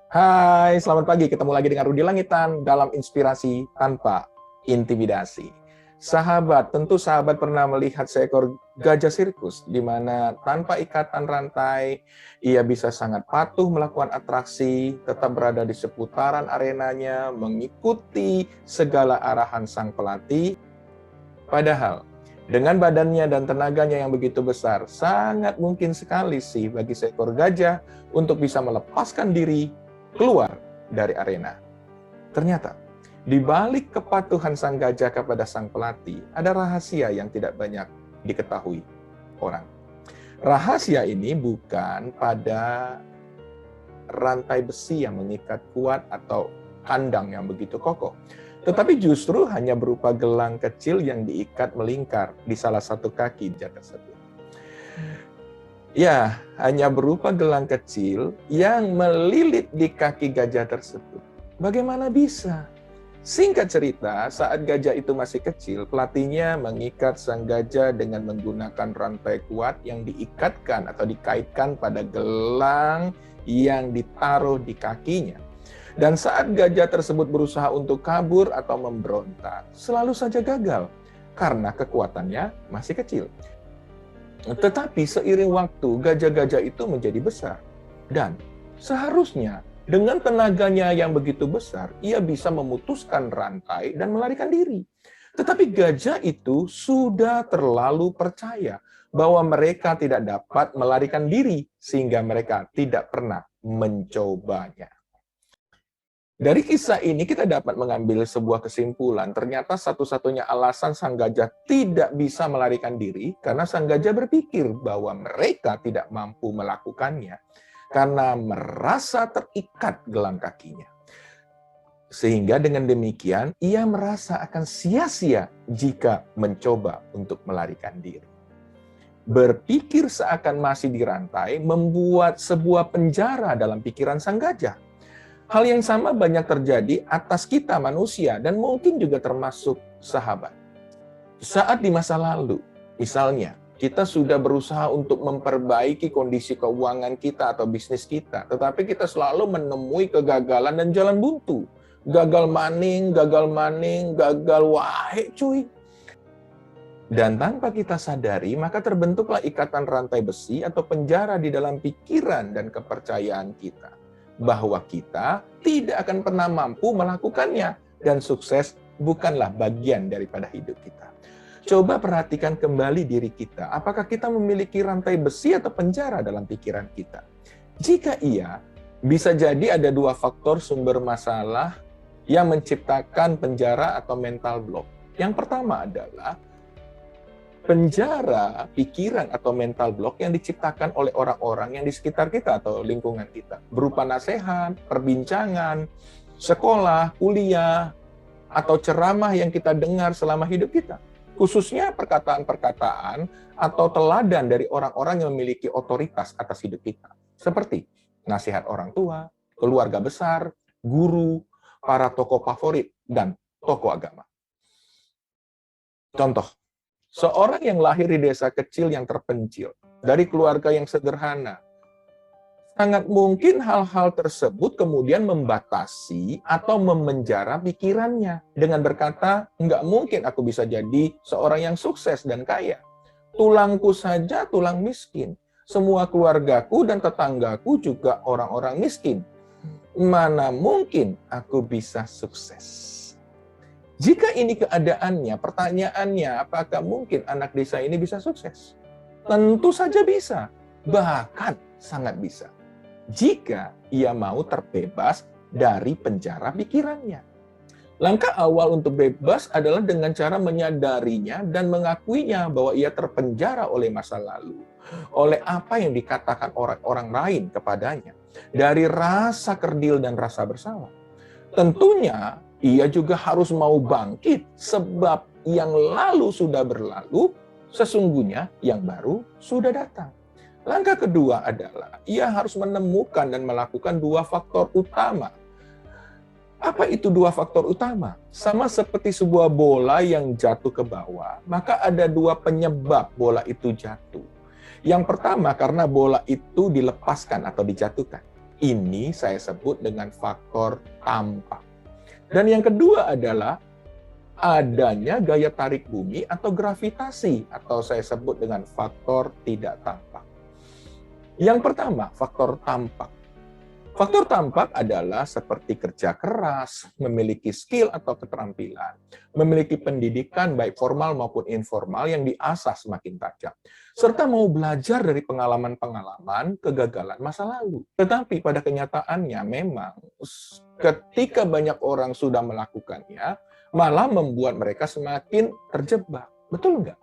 Hai, selamat pagi. Ketemu lagi dengan Rudi Langitan dalam Inspirasi Tanpa Intimidasi. Sahabat, tentu sahabat pernah melihat seekor gajah sirkus di mana tanpa ikatan rantai, ia bisa sangat patuh melakukan atraksi, tetap berada di seputaran arenanya, mengikuti segala arahan sang pelatih. Padahal, dengan badannya dan tenaganya yang begitu besar, sangat mungkin sekali sih bagi seekor gajah untuk bisa melepaskan diri keluar dari arena. Ternyata, di balik kepatuhan sang gajah kepada sang pelatih, ada rahasia yang tidak banyak diketahui orang. Rahasia ini bukan pada rantai besi yang mengikat kuat atau kandang yang begitu kokoh, tetapi justru hanya berupa gelang kecil yang diikat melingkar di salah satu kaki gajah tersebut. Ya, hanya berupa gelang kecil yang melilit di kaki gajah tersebut. Bagaimana bisa? Singkat cerita, saat gajah itu masih kecil, pelatihnya mengikat sang gajah dengan menggunakan rantai kuat yang diikatkan atau dikaitkan pada gelang yang ditaruh di kakinya. Dan saat gajah tersebut berusaha untuk kabur atau memberontak, selalu saja gagal karena kekuatannya masih kecil. Tetapi seiring waktu, gajah-gajah itu menjadi besar. Dan seharusnya dengan tenaganya yang begitu besar, ia bisa memutuskan rantai dan melarikan diri. Tetapi gajah itu sudah terlalu percaya bahwa mereka tidak dapat melarikan diri, sehingga mereka tidak pernah mencobanya. Dari kisah ini kita dapat mengambil sebuah kesimpulan. Ternyata satu-satunya alasan sang gajah tidak bisa melarikan diri karena sang gajah berpikir bahwa mereka tidak mampu melakukannya karena merasa terikat gelang kakinya. Sehingga dengan demikian ia merasa akan sia-sia jika mencoba untuk melarikan diri. Berpikir seakan masih dirantai membuat sebuah penjara dalam pikiran sang gajah. Hal yang sama banyak terjadi atas kita manusia dan mungkin juga termasuk sahabat. Saat di masa lalu, misalnya, kita sudah berusaha untuk memperbaiki kondisi keuangan kita atau bisnis kita, tetapi kita selalu menemui kegagalan dan jalan buntu. Gagal maning, gagal wahe cuy. Dan tanpa kita sadari, maka terbentuklah ikatan rantai besi atau penjara di dalam pikiran dan kepercayaan kita. Bahwa kita tidak akan pernah mampu melakukannya dan sukses bukanlah bagian daripada hidup kita. Coba perhatikan kembali diri kita. Apakah kita memiliki rantai besi atau penjara dalam pikiran kita? Jika iya, bisa jadi ada dua faktor sumber masalah yang menciptakan penjara atau mental block. Yang pertama adalah penjara pikiran atau mental block yang diciptakan oleh orang-orang yang di sekitar kita atau lingkungan kita. Berupa nasihat, perbincangan, sekolah, kuliah, atau ceramah yang kita dengar selama hidup kita. Khususnya perkataan-perkataan atau teladan dari orang-orang yang memiliki otoritas atas hidup kita. Seperti nasihat orang tua, keluarga besar, guru, para tokoh favorit, dan tokoh agama. Contoh, seorang yang lahir di desa kecil yang terpencil, dari keluarga yang sederhana, sangat mungkin hal-hal tersebut kemudian membatasi atau memenjara pikirannya dengan berkata, nggak mungkin aku bisa jadi seorang yang sukses dan kaya. Tulangku saja tulang miskin. Semua keluargaku dan tetanggaku juga orang-orang miskin. Mana mungkin aku bisa sukses? Jika ini keadaannya, pertanyaannya, apakah mungkin anak desa ini bisa sukses? Tentu saja bisa, bahkan sangat bisa. Jika ia mau terbebas dari penjara pikirannya. Langkah awal untuk bebas adalah dengan cara menyadarinya dan mengakuinya bahwa ia terpenjara oleh masa lalu. Oleh apa yang dikatakan orang-orang lain kepadanya. Dari rasa kerdil dan rasa bersalah. Tentunya, ia juga harus mau bangkit sebab yang lalu sudah berlalu, sesungguhnya yang baru sudah datang. Langkah kedua adalah ia harus menemukan dan melakukan dua faktor utama. Apa itu dua faktor utama? Sama seperti sebuah bola yang jatuh ke bawah, maka ada dua penyebab bola itu jatuh. Yang pertama karena bola itu dilepaskan atau dijatuhkan. Ini saya sebut dengan faktor tampak. Dan yang kedua adalah adanya gaya tarik bumi atau gravitasi, atau saya sebut dengan faktor tidak tampak. Yang pertama, faktor tampak. Faktor tampak adalah seperti kerja keras, memiliki skill atau keterampilan, memiliki pendidikan baik formal maupun informal yang diasah semakin tajam, serta mau belajar dari pengalaman-pengalaman kegagalan masa lalu. Tetapi pada kenyataannya memang ketika banyak orang sudah melakukannya, malah membuat mereka semakin terjebak. Betul nggak?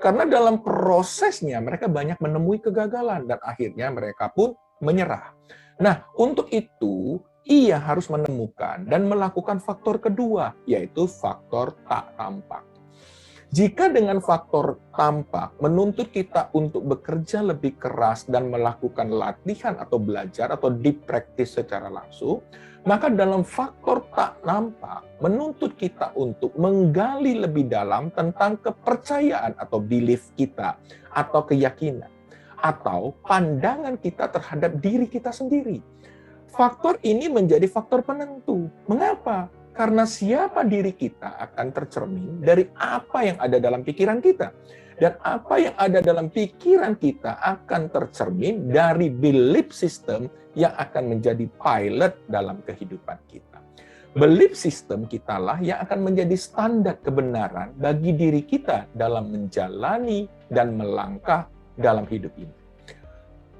Karena dalam prosesnya mereka banyak menemui kegagalan dan akhirnya mereka pun menyerah. Nah, untuk itu, ia harus menemukan dan melakukan faktor kedua, yaitu faktor tak tampak. Jika dengan faktor tampak menuntut kita untuk bekerja lebih keras dan melakukan latihan atau belajar atau deep practice secara langsung, maka dalam faktor tak nampak menuntut kita untuk menggali lebih dalam tentang kepercayaan atau belief kita atau keyakinan, atau pandangan kita terhadap diri kita sendiri. Faktor ini menjadi faktor penentu. Mengapa? Karena siapa diri kita akan tercermin dari apa yang ada dalam pikiran kita. Dan apa yang ada dalam pikiran kita akan tercermin dari belief system yang akan menjadi pilot dalam kehidupan kita. Belief system kitalah yang akan menjadi standar kebenaran bagi diri kita dalam menjalani dan melangkah dalam hidup ini.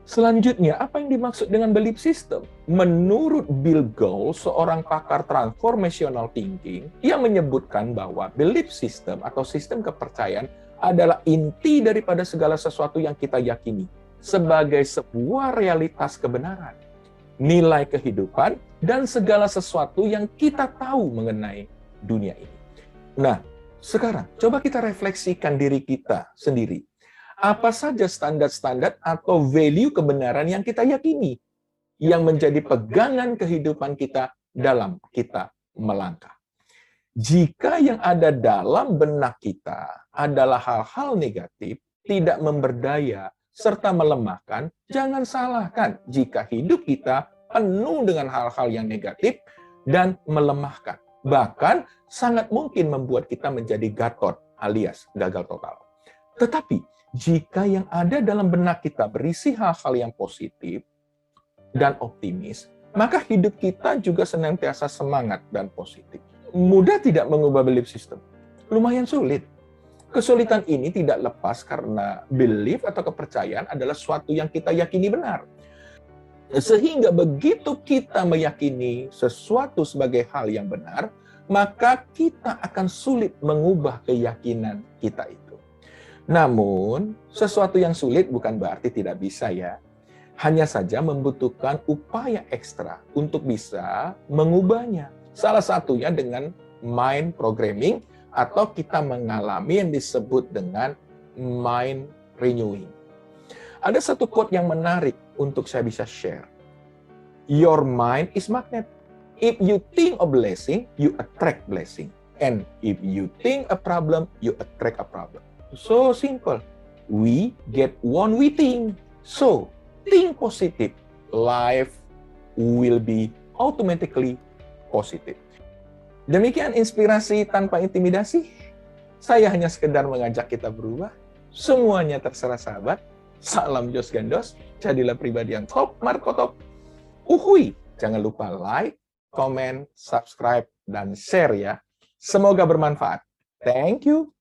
Selanjutnya, apa yang dimaksud dengan belief system? Menurut Bill Gahl, seorang pakar transformational thinking, ia menyebutkan bahwa belief system atau sistem kepercayaan adalah inti daripada segala sesuatu yang kita yakini sebagai sebuah realitas kebenaran, nilai kehidupan, dan segala sesuatu yang kita tahu mengenai dunia ini. Nah, sekarang coba kita refleksikan diri kita sendiri. Apa saja standar-standar atau value kebenaran yang kita yakini, yang menjadi pegangan kehidupan kita dalam kita melangkah. Jika yang ada dalam benak kita adalah hal-hal negatif, tidak memberdaya, serta melemahkan, jangan salahkan jika hidup kita penuh dengan hal-hal yang negatif dan melemahkan. Bahkan sangat mungkin membuat kita menjadi gatot alias gagal total. Tetapi jika yang ada dalam benak kita berisi hal-hal yang positif dan optimis, maka hidup kita juga senantiasa semangat dan positif. Mudah tidak mengubah belief system? Lumayan sulit. Kesulitan ini tidak lepas karena belief atau kepercayaan adalah sesuatu yang kita yakini benar. Sehingga begitu kita meyakini sesuatu sebagai hal yang benar, maka kita akan sulit mengubah keyakinan kita itu. Namun, sesuatu yang sulit bukan berarti tidak bisa ya. Hanya saja membutuhkan upaya ekstra untuk bisa mengubahnya. Salah satunya dengan mind programming atau kita mengalami yang disebut dengan mind renewing. Ada satu quote yang menarik untuk saya bisa share. Your mind is magnet. If you think of blessing, you attract blessing. And if you think a problem, you attract a problem. So simple. We get what we think. So, think positive. Life will be automatically positive. Demikian inspirasi tanpa intimidasi. Saya hanya sekedar mengajak kita berubah. Semuanya terserah sahabat. Salam Jos Gandos. Jadilah pribadi yang top, Marco top. Uhui. Jangan lupa like, comment, subscribe, dan share ya. Semoga bermanfaat. Thank you.